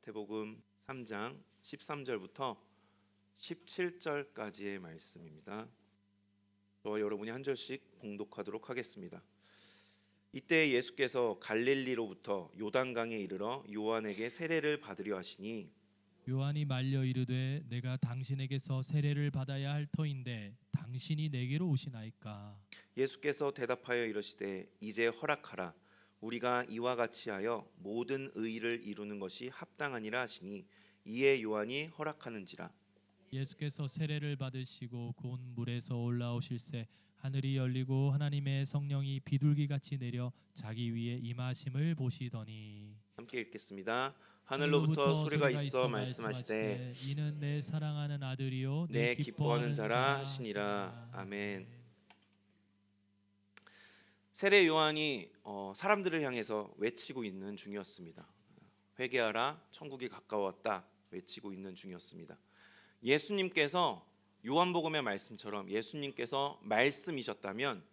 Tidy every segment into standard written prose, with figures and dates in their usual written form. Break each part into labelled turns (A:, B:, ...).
A: 마태복음 3장 13절부터 17절까지의 말씀입니다. 저와 여러분이 한 절씩 봉독하도록 하겠습니다. 이때 예수께서 갈릴리로부터 요단강에 이르러 요한에게 세례를 받으려 하시니
B: 요한이 말려 이르되 내가 당신에게서 세례를 받아야 할 터인데 당신이 내게로 오시나이까.
A: 예수께서 대답하여 이르시되 이제 허락하라. 우리가 이와 같이 하여 모든 의를 이루는 것이 합당하니라 하시니 이에 요한이 허락하는지라.
B: 예수께서 세례를 받으시고 곧 물에서 올라오실새 하늘이 열리고 하나님의 성령이 비둘기같이 내려 자기 위에 임하심을 보시더니
A: 함께 읽겠습니다. 하늘로부터 소리가 있어 말씀하시되
B: 이는 내 사랑하는 아들이요
A: 내 기뻐하는 자라 하시니라. 아멘. 세례 요한이 사람들을 향해서 외치고 있는 중이었습니다. 회개하라, 천국이 가까웠다 외치고 있는 중이었습니다. 예수님께서 요한복음의 말씀처럼 예수님께서 말씀이셨다면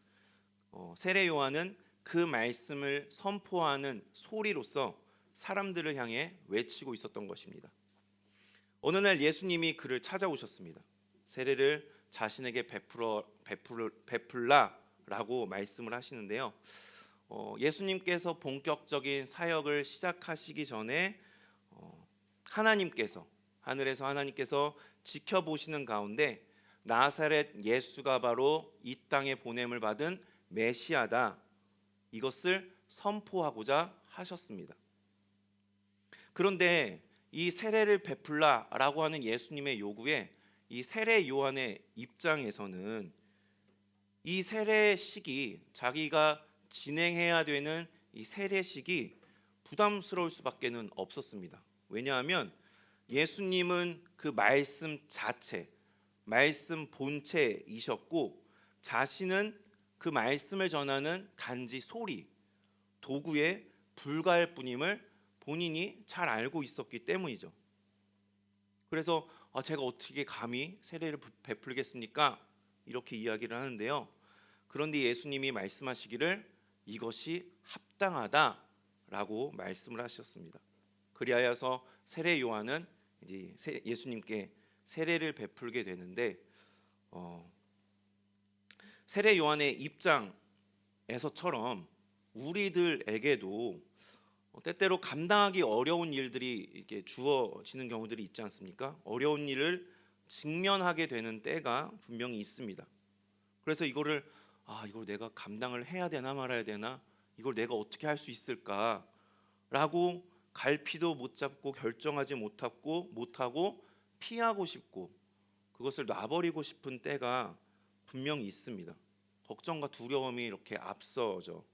A: 세례 요한은 그 말씀을 선포하는 소리로서 사람들을 향해 외치고 있었던 것입니다. 어느 날 예수님이 그를 찾아오셨습니다. 세례를 자신에게 베풀라라고 말씀을 하시는데요. 예수님께서 본격적인 사역을 시작하시기 전에 하늘에서 하나님께서 지켜보시는 가운데 나사렛 예수가 바로 이 땅에 보냄을 받은 메시아다, 이것을 선포하고자 하셨습니다. 그런데 이 세례를 베풀라라고 하는 예수님의 요구에 이 세례 요한의 입장에서는 이 세례식이, 자기가 진행해야 되는 이 세례식이 부담스러울 수밖에는 없었습니다. 왜냐하면 예수님은 그 말씀 자체, 말씀 본체이셨고 자신은 그 말씀을 전하는 단지 소리, 도구에 불과할 뿐임을 본인이 잘 알고 있었기 때문이죠. 그래서 제가 어떻게 감히 세례를 베풀겠습니까? 이렇게 이야기를 하는데요. 그런데 예수님이 말씀하시기를 이것이 합당하다라고 말씀을 하셨습니다. 그리하여서 세례 요한은 이제 예수님께 세례를 베풀게 되는데 세례 요한의 입장에서처럼 우리들에게도 때때로 감당하기 어려운 일들이 이렇게 주어지는 경우들이 있지 않습니까? 어려운 일을 직면하게 되는 때가 분명히 있습니다. 그래서 이걸 내가 감당을 해야 되나 말아야 되나, 이걸 내가 어떻게 할 수 있을까라고 갈피도 못 잡고 결정하지 못하고 피하고 싶고 그것을 놔버리고 싶은 때가 분명히 있습니다. 걱정과 두려움이 이렇게 앞서죠.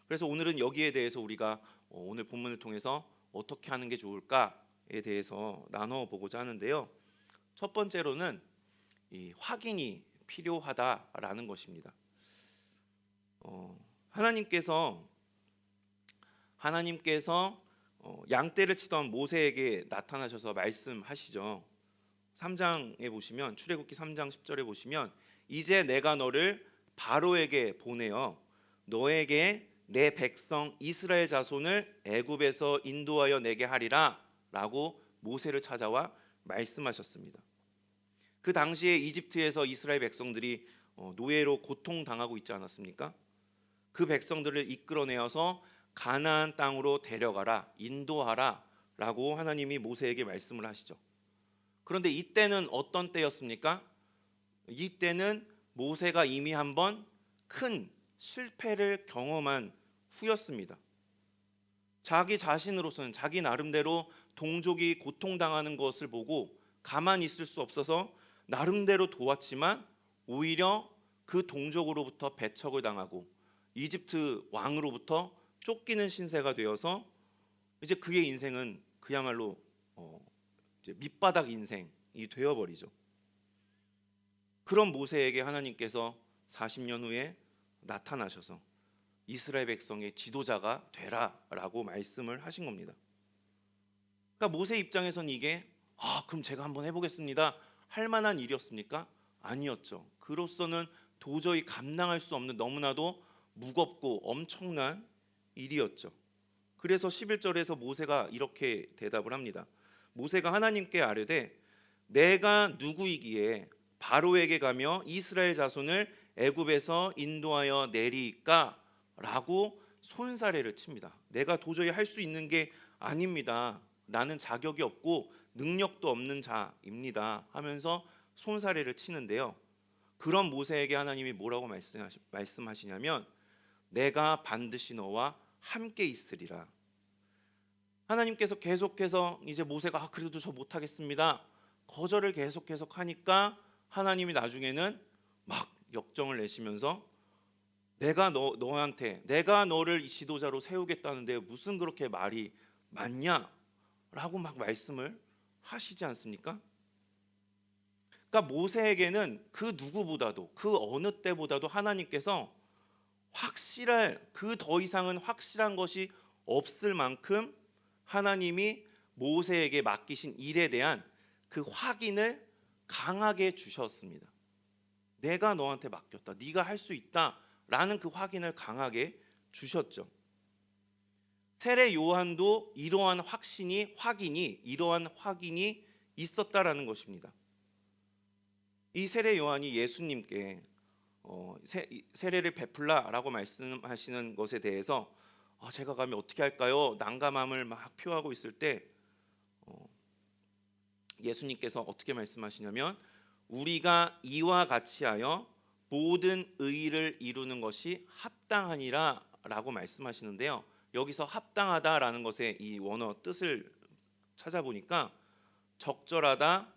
A: 그래서 오늘은 여기에 대해서 우리가 오늘 본문을 통해서 어떻게 하는 게 좋을까에 대해서 나눠보고자 하는데요. 첫 번째로는 이 확인이 필요하다라는 것입니다. 하나님께서 양떼를 치던 모세에게 나타나셔서 말씀하시죠. 3장에 보시면, 출애굽기 3장 10절에 보시면 이제 내가 너를 바로에게 보내어 너에게 내 백성 이스라엘 자손을 애굽에서 인도하여 내게 하리라 라고 모세를 찾아와 말씀하셨습니다. 그 당시에 이집트에서 이스라엘 백성들이 노예로 고통당하고 있지 않았습니까? 그 백성들을 이끌어내어서 가나안 땅으로 데려가라, 인도하라 라고 하나님이 모세에게 말씀을 하시죠. 그런데 이때는 어떤 때였습니까? 이때는 모세가 이미 한번 큰 실패를 경험한 후였습니다. 자기 자신으로서는 자기 나름대로 동족이 고통당하는 것을 보고 가만히 있을 수 없어서 나름대로 도왔지만 오히려 그 동족으로부터 배척을 당하고 이집트 왕으로부터 쫓기는 신세가 되어서 이제 그의 인생은 그야말로 이제 밑바닥 인생이 되어버리죠. 그런 모세에게 하나님께서 40년 후에 나타나셔서 이스라엘 백성의 지도자가 되라라고 말씀을 하신 겁니다. 그러니까 모세 입장에서는 이게 그럼 제가 한번 해보겠습니다 할 만한 일이었습니까? 아니었죠. 그로서는 도저히 감당할 수 없는 너무나도 무겁고 엄청난 일이었죠. 그래서 11절에서 모세가 이렇게 대답을 합니다. 모세가 하나님께 아뢰되 내가 누구이기에 바로에게 가며 이스라엘 자손을 애굽에서 인도하여 내리까? 라고 손사래를 칩니다. 내가 도저히 할 수 있는 게 아닙니다. 나는 자격이 없고 능력도 없는 자입니다 하면서 손사래를 치는데요. 그런 모세에게 하나님이 뭐라고 말씀하시냐면 내가 반드시 너와 함께 있으리라. 하나님께서 계속해서 이제 모세가 그래도 저 못하겠습니다 거절을 계속해서 하니까 하나님이 나중에는 막 역정을 내시면서 내가 너한테 내가 너를 이 지도자로 세우겠다는데 무슨 그렇게 말이 맞냐? 라고 막 말씀을 하시지 않습니까? 그러니까 모세에게는 그 누구보다도 그 어느 때보다도 하나님께서 확실할 그 더 이상은 확실한 것이 없을 만큼 하나님이 모세에게 맡기신 일에 대한 그 확인을 강하게 주셨습니다. 내가 너한테 맡겼다. 네가 할 수 있다라는 그 확인을 강하게 주셨죠. 세례 요한도 이러한 확인이 있었다라는 것입니다. 이 세례 요한이 예수님께 세례를 베풀라라고 말씀하시는 것에 대해서 제가 가면 어떻게 할까요? 난감함을 막 표하고 있을 때 예수님께서 어떻게 말씀하시냐면 우리가 이와 같이 하여 모든 의를 이루는 것이 합당하니라라고 말씀하시는데요. 여기서 합당하다라는 것의 이 원어 뜻을 찾아보니까 적절하다,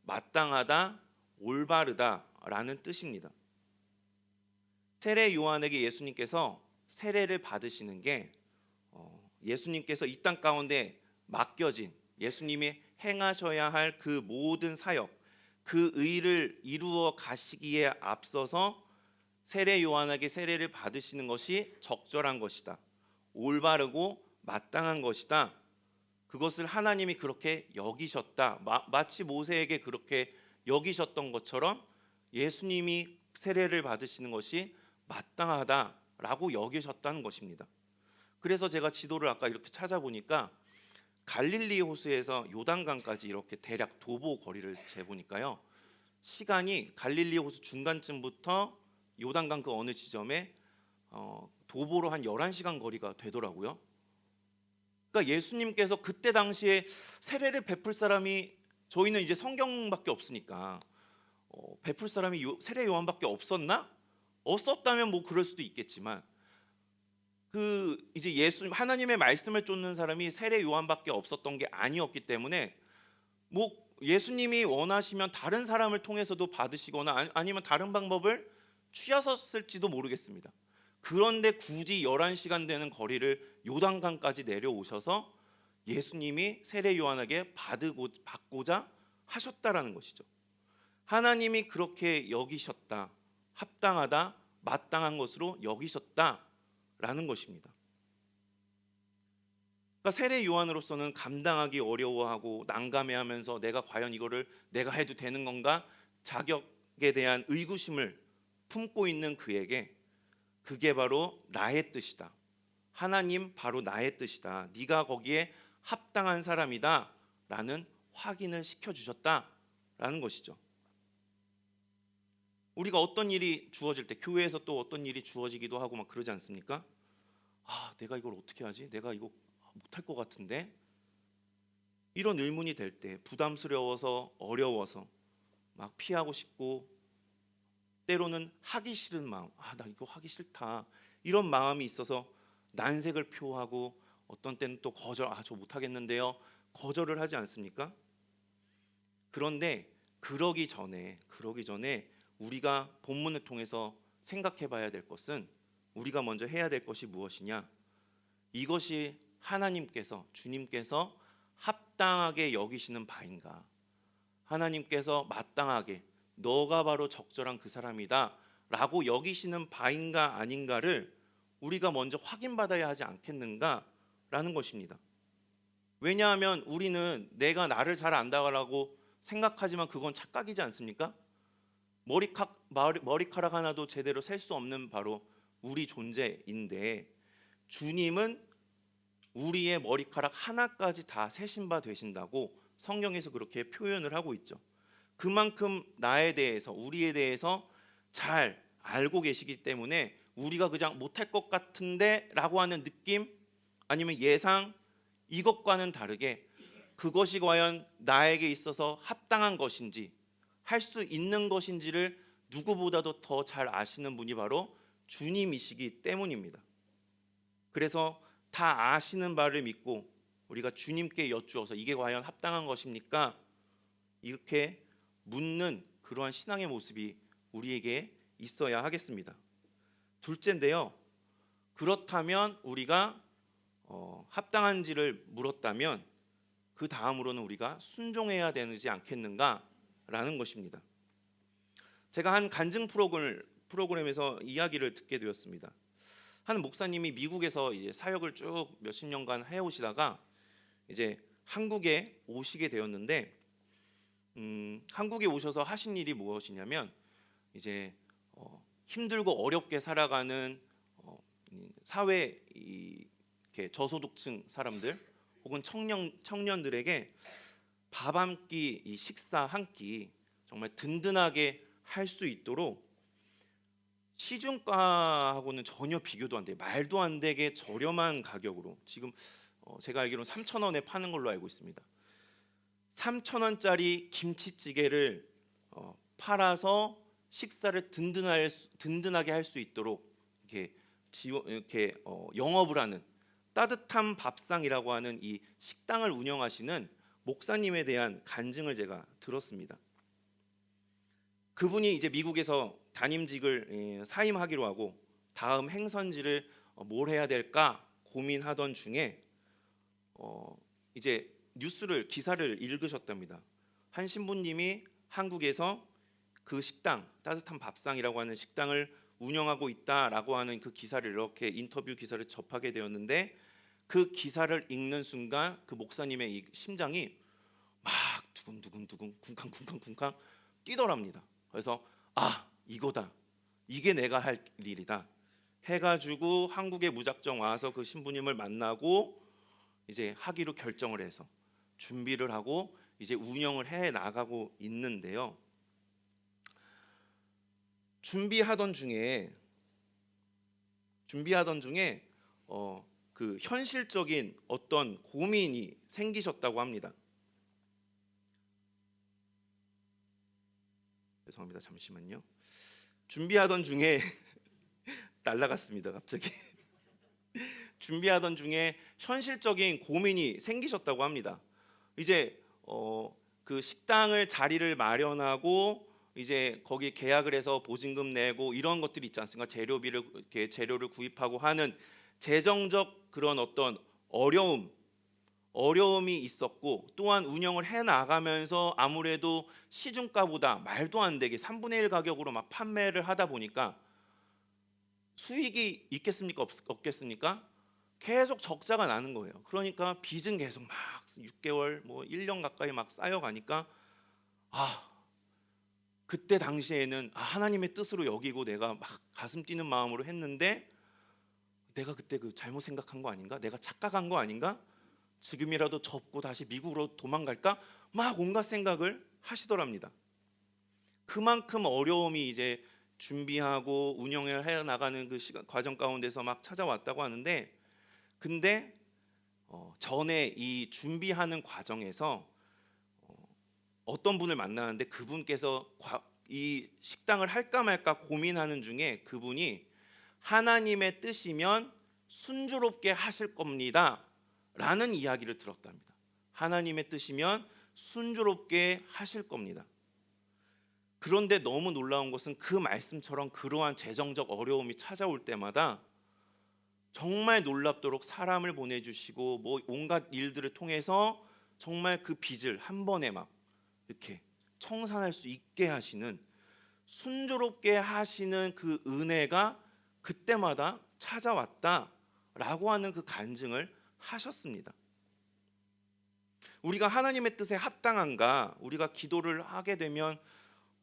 A: 마땅하다, 올바르다라는 뜻입니다. 세례 요한에게 예수님께서 세례를 받으시는 게 예수님께서 이 땅 가운데 맡겨진 예수님이 행하셔야 할 그 모든 사역, 그 의를 이루어 가시기에 앞서서 세례 요한에게 세례를 받으시는 것이 적절한 것이다. 올바르고 마땅한 것이다. 그것을 하나님이 그렇게 여기셨다. 마치 모세에게 그렇게 여기셨던 것처럼 예수님이 세례를 받으시는 것이 마땅하다라고 여기셨다는 것입니다. 그래서 제가 지도를 아까 이렇게 찾아보니까 갈릴리 호수에서 요단강까지 이렇게 대략 도보 거리를 재보니까요. 시간이 갈릴리 호수 중간쯤부터 요단강 그 어느 지점에 도보로 한 11시간 거리가 되더라고요. 그러니까 예수님께서 그때 당시에 세례를 베풀 사람이 저희는 이제 성경밖에 없으니까 베풀 사람이 세례 요한밖에 없었나? 없었다면 뭐 그럴 수도 있겠지만 그 이제 하나님의 말씀을 쫓는 사람이 세례 요한밖에 없었던 게 아니었기 때문에 뭐 예수님이 원하시면 다른 사람을 통해서도 받으시거나 아니면 다른 방법을 취하셨을지도 모르겠습니다. 그런데 굳이 11시간 되는 거리를 요단강까지 내려오셔서 예수님이 세례 요한에게 받고자 하셨다라는 것이죠. 하나님이 그렇게 여기셨다. 합당하다, 마땅한 것으로 여기셨다라는 것입니다. 그러니까 세례 요한으로서는 감당하기 어려워하고 난감해하면서 내가 과연 이거를 내가 해도 되는 건가? 자격에 대한 의구심을 품고 있는 그에게 그게 바로 나의 뜻이다. 하나님 바로 나의 뜻이다. 네가 거기에 합당한 사람이다 라는 확인을 시켜주셨다라는 것이죠. 우리가 어떤 일이 주어질 때 교회에서 또 어떤 일이 주어지기도 하고 막 그러지 않습니까? 내가 이걸 어떻게 하지? 내가 이거 못할 것 같은데? 이런 의문이 될 때 부담스러워서 어려워서 막 피하고 싶고 때로는 하기 싫은 마음, 나 이거 하기 싫다 이런 마음이 있어서 난색을 표하고 어떤 때는 또 거절, 저 못하겠는데요 거절을 하지 않습니까? 그런데 그러기 전에 우리가 본문을 통해서 생각해 봐야 될 것은 우리가 먼저 해야 될 것이 무엇이냐? 이것이 하나님께서 주님께서 합당하게 여기시는 바인가? 하나님께서 마땅하게 너가 바로 적절한 그 사람이다 라고 여기시는 바인가 아닌가를 우리가 먼저 확인받아야 하지 않겠는가 라는 것입니다. 왜냐하면 우리는 내가 나를 잘 안다라고 생각하지만 그건 착각이지 않습니까? 머리카락 하나도 제대로 셀 수 없는 바로 우리 존재인데 주님은 우리의 머리카락 하나까지 다 세신 바 되신다고 성경에서 그렇게 표현을 하고 있죠. 그만큼 나에 대해서, 우리에 대해서 잘 알고 계시기 때문에 우리가 그냥 못할 것 같은데 라고 하는 느낌, 아니면 예상, 이것과는 다르게 그것이 과연 나에게 있어서 합당한 것인지, 할 수 있는 것인지를 누구보다도 더 잘 아시는 분이 바로 주님이시기 때문입니다. 그래서 다 아시는 바를 믿고 우리가 주님께 여쭈어서 이게 과연 합당한 것입니까? 이렇게 묻는 그러한 신앙의 모습이 우리에게 있어야 하겠습니다. 둘째인데요. 그렇다면 우리가 합당한지를 물었다면 그 다음으로는 우리가 순종해야 되지 않겠는가라는 것입니다. 제가 한 간증 프로그램에서 이야기를 듣게 되었습니다. 한 목사님이 미국에서 이제 사역을 쭉 몇십 년간 해오시다가 이제 한국에 오시게 되었는데, 한국에 오셔서 하신 일이 무엇이냐면 이제 힘들고 어렵게 살아가는 사회 이렇게 저소득층 사람들 혹은 청년들에게 밥 한 끼, 이 식사 한 끼 정말 든든하게 할 수 있도록 시중가하고는 전혀 비교도 안 돼, 말도 안 되게 저렴한 가격으로, 지금 제가 알기로는 3,000원에 파는 걸로 알고 있습니다. 3,000원짜리 김치찌개를 팔아서 식사를 든든하게 할 수 있도록 이렇게 영업을 하는 따뜻한 밥상이라고 하는 이 식당을 운영하시는 목사님에 대한 간증을 제가 들었습니다. 그분이 이제 미국에서 담임직을 사임하기로 하고 다음 행선지를 뭘 해야 될까 고민하던 중에 이제 기사를 읽으셨답니다. 한 신부님이 한국에서 그 식당, 따뜻한 밥상이라고 하는 식당을 운영하고 있다라고 하는 그 기사를, 이렇게 인터뷰 기사를 접하게 되었는데, 그 기사를 읽는 순간 그 목사님의 이 심장이 막 두근두근 쿵쾅쿵쾅 뛰더랍니다. 그래서 이거다, 이게 내가 할 일이다 해가지고 한국에 무작정 와서 그 신부님을 만나고 이제 하기로 결정을 해서 준비를 하고 이제 운영을 해 나가고 있는데요. 준비하던 중에 그 현실적인 어떤 고민이 생기셨다고 합니다. 죄송합니다. 잠시만요. 준비하던 중에 날라갔습니다. 갑자기. 준비하던 중에 현실적인 고민이 생기셨다고 합니다. 이제 그 식당을 자리를 마련하고 이제 거기 계약을 해서 보증금 내고 이런 것들이 있지 않습니까? 재료를 구입하고 하는 재정적 그런 어떤 어려움이 있었고, 또한 운영을 해 나가면서 아무래도 시중가보다 말도 안 되게 3분의 1 가격으로 막 판매를 하다 보니까 수익이 있겠습니까? 없겠습니까? 계속 적자가 나는 거예요. 그러니까 빚은 계속 막 6개월, 뭐 1년 가까이 막 쌓여가니까 그때 당시에는 하나님의 뜻으로 여기고 내가 막 가슴 뛰는 마음으로 했는데, 내가 그때 그 잘못 생각한 거 아닌가? 내가 착각한 거 아닌가? 지금이라도 접고 다시 미국으로 도망갈까? 막 온갖 생각을 하시더랍니다. 그만큼 어려움이 이제 준비하고 운영을 해 나가는 그 과정 가운데서 막 찾아왔다고 하는데, 근데 전에 이 준비하는 과정에서 어떤 분을 만나는데, 그분께서 이 식당을 할까 말까 고민하는 중에 그분이 하나님의 뜻이면 순조롭게 하실 겁니다 라는 이야기를 들었답니다. 하나님의 뜻이면 순조롭게 하실 겁니다. 그런데 너무 놀라운 것은 그 말씀처럼 그러한 재정적 어려움이 찾아올 때마다 정말 놀랍도록 사람을 보내주시고 뭐 온갖 일들을 통해서 정말 그 빚을 한 번에 막 이렇게 청산할 수 있게 하시는, 순조롭게 하시는 그 은혜가 그때마다 찾아왔다라고 하는 그 간증을 하셨습니다. 우리가 하나님의 뜻에 합당한가, 우리가 기도를 하게 되면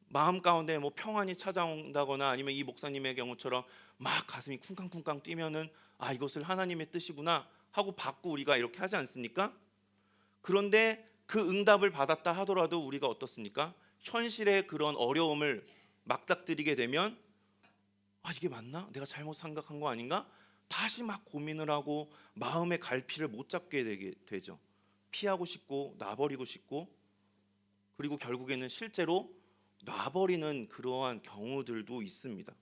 A: 마음 가운데 뭐 평안이 찾아온다거나, 아니면 이 목사님의 경우처럼 막 가슴이 쿵쾅쿵쾅 뛰면은 이것을 하나님의 뜻이구나 하고 받고 우리가 이렇게 하지 않습니까? 그런데 그 응답을 받았다 하더라도 우리가 어떻습니까? 현실의 그런 어려움을 맞닥뜨리게 되면 이게 맞나? 내가 잘못 생각한 거 아닌가? 다시 막 고민을 하고 마음의 갈피를 못 잡게 되죠. 피하고 싶고 놔버리고 싶고, 그리고 결국에는 실제로 놔버리는 그러한 경우들도 있습니다.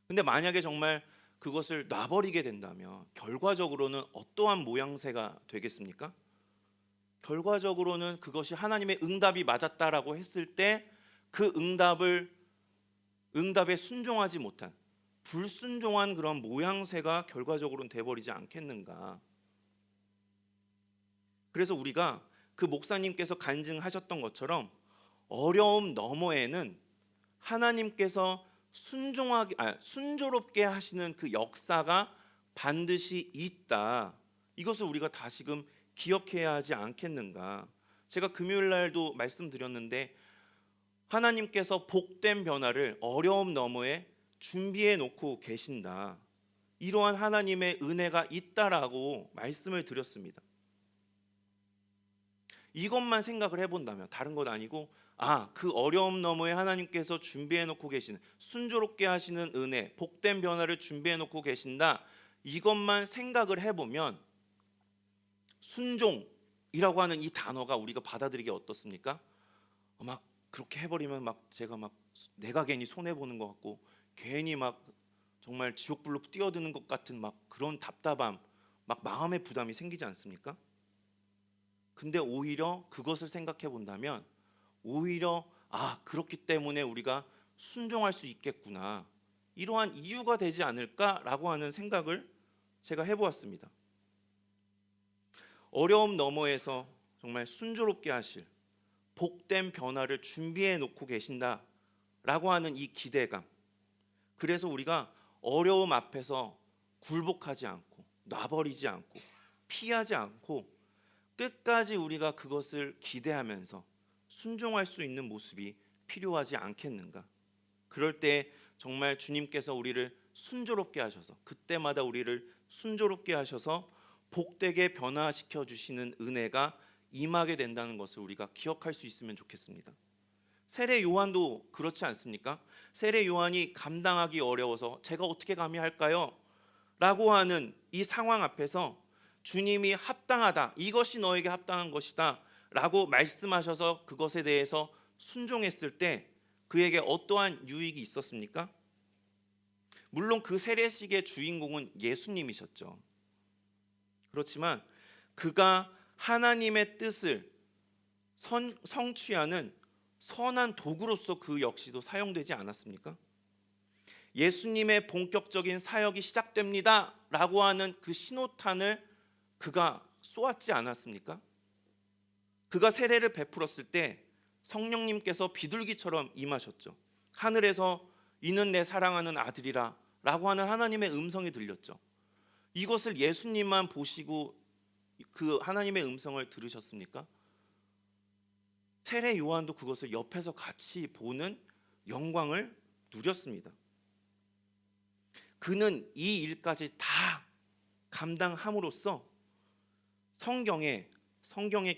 A: 근데 만약에 정말 그것을 놔버리게 된다면 결과적으로는 어떠한 모양새가 되겠습니까? 결과적으로는 그것이 하나님의 응답이 맞았다라고 했을 때 그 응답에 순종하지 못한 불순종한 그런 모양새가 결과적으로는 돼버리지 않겠는가. 그래서 우리가 그 목사님께서 간증하셨던 것처럼 어려움 너머에는 하나님께서 순조롭게 하시는 그 역사가 반드시 있다. 이것을 우리가 다시금 기억해야 하지 않겠는가. 제가 금요일 날도 말씀드렸는데 하나님께서 복된 변화를 어려움 너머에 준비해 놓고 계신다. 이러한 하나님의 은혜가 있다라고 말씀을 드렸습니다. 이것만 생각을 해본다면, 다른 것 아니고 그 어려움 너머에 하나님께서 준비해 놓고 계시는 순조롭게 하시는 은혜, 복된 변화를 준비해 놓고 계신다, 이것만 생각을 해보면 순종이라고 하는 이 단어가 우리가 받아들이기 어떻습니까? 막 그렇게 해버리면 막 제가 막 내가 괜히 손해 보는 것 같고 괜히 막 정말 지옥불로 뛰어드는 것 같은 막 그런 답답함, 막 마음의 부담이 생기지 않습니까? 근데 오히려 그것을 생각해 본다면 오히려 그렇기 때문에 우리가 순종할 수 있겠구나, 이러한 이유가 되지 않을까라고 하는 생각을 제가 해보았습니다. 어려움 너머에서 정말 순조롭게 하실 복된 변화를 준비해 놓고 계신다라고 하는 이 기대감, 그래서 우리가 어려움 앞에서 굴복하지 않고 놔버리지 않고 피하지 않고 끝까지 우리가 그것을 기대하면서 순종할 수 있는 모습이 필요하지 않겠는가. 그럴 때 정말 주님께서 우리를 순조롭게 하셔서, 그때마다 우리를 순조롭게 하셔서 복되게 변화시켜 주시는 은혜가 임하게 된다는 것을 우리가 기억할 수 있으면 좋겠습니다. 세례 요한도 그렇지 않습니까? 세례 요한이 감당하기 어려워서 제가 어떻게 감히 할까요? 라고 하는 이 상황 앞에서 주님이 합당하다, 이것이 너에게 합당한 것이다 라고 말씀하셔서 그것에 대해서 순종했을 때 그에게 어떠한 유익이 있었습니까? 물론 그 세례식의 주인공은 예수님이셨죠. 그렇지만 그가 하나님의 뜻을 성취하는 선한 도구로서 그 역시도 사용되지 않았습니까? 예수님의 본격적인 사역이 시작됩니다 라고 하는 그 신호탄을 그가 쏘았지 않았습니까? 그가 세례를 베풀었을 때 성령님께서 비둘기처럼 임하셨죠. 하늘에서 이는 내 사랑하는 아들이라 라고 하는 하나님의 음성이 들렸죠. 이것을 예수님만 보시고 그 하나님의 음성을 들으셨습니까? 세례 요한도 그것을 옆에서 같이 보는 영광을 누렸습니다. 그는 이 일까지 다 감당함으로써 성경에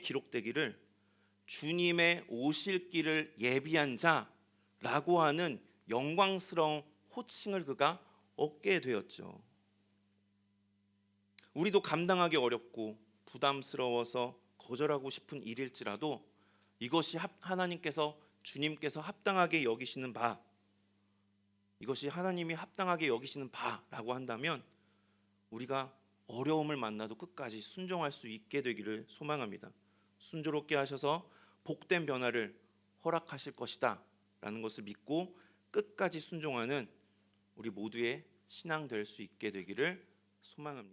A: 기록되기를 주님의 오실 길을 예비한 자라고 하는 영광스러운 호칭을 그가 얻게 되었죠. 우리도 감당하기 어렵고 부담스러워서 거절하고 싶은 일일지라도 이것이 하나님께서, 주님께서 합당하게 여기시는 바, 이것이 하나님이 합당하게 여기시는 바라고 한다면 우리가 어려움을 만나도 끝까지 순종할 수 있게 되기를 소망합니다. 순조롭게 하셔서 복된 변화를 허락하실 것이다 라는 것을 믿고 끝까지 순종하는 우리 모두의 신앙 될 수 있게 되기를 소망합니다.